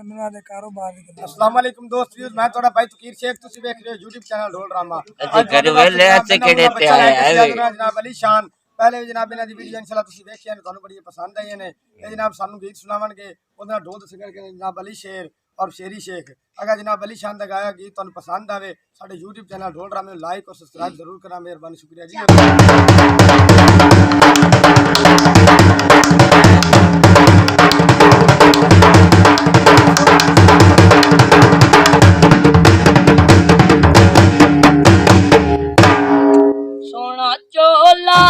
ਉਹਨਾਂ ਦੇ ਕਾਰੋਬਾਰ ਦੀ ਗੱਲ। अस्सलाम वालेकुम दोस्त व्यूज, मैं थोड़ा भाई तकीर शेख, तुसी देख रहे हो YouTube चैनल ढोल ड्रामा। घर वेले ऐसे केड़े ते आए जनाब अली शान पहले भी जनाब इन्हां दी वीडियो इंशाल्लाह तुसी देखिए ने, थानू बड़ी पसंद आई ने। ये जनाब सानू गीत सुनावणगे, ओदा ढोल दसणगे जनाब अली शेर और शेरी शेख। अगर जनाब अली शान दा गाया गीत थानू पसंद आवे, साडे YouTube चैनल ढोल ड्रामे नू लाइक और सब्सक्राइब जरूर करना, मेहरबानी शुक्रिया जी। सोना चोला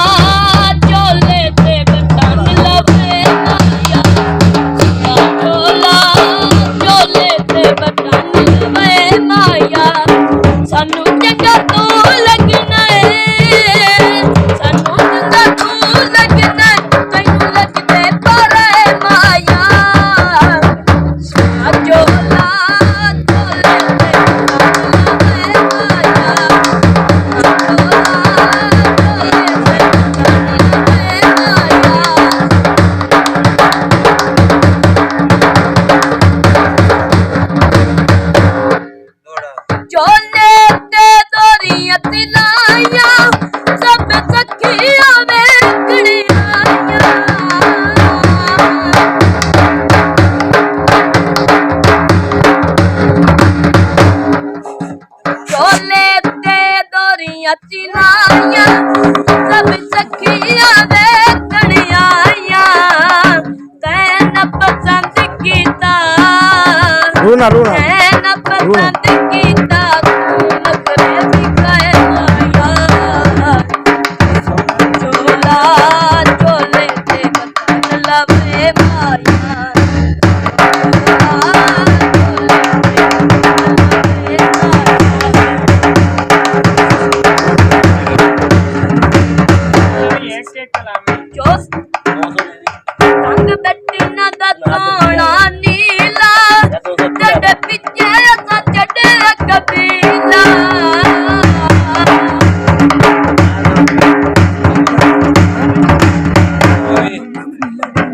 चोले ते बटन लवे माया, सोना चोला चोले ते बटन लवे माया। सानू चंगा तू लगना है, सानू चंगा तू लगना है, तैनू लगदे तोरे माया। सोना चोला चोले ते चोले ते दोरियां तिलाया, सब सखिया वेखड़ियां। चोले ते दोरियां तिलाया, सब सखिया वेखड़ियां। तैन पसंद कीता, रूना रूना तैन पसंद कीता, तू नखरे दिखाए माया। चोला चोले ते बटन लवे माया, रंग बट्टिना दा सोना नीला, जड़ पिछे असा चढ़े कबीला।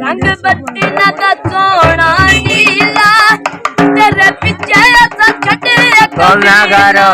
रंग बट्टिना दा सोना नीला, तेरे पिछे असा चढ़े कबीला।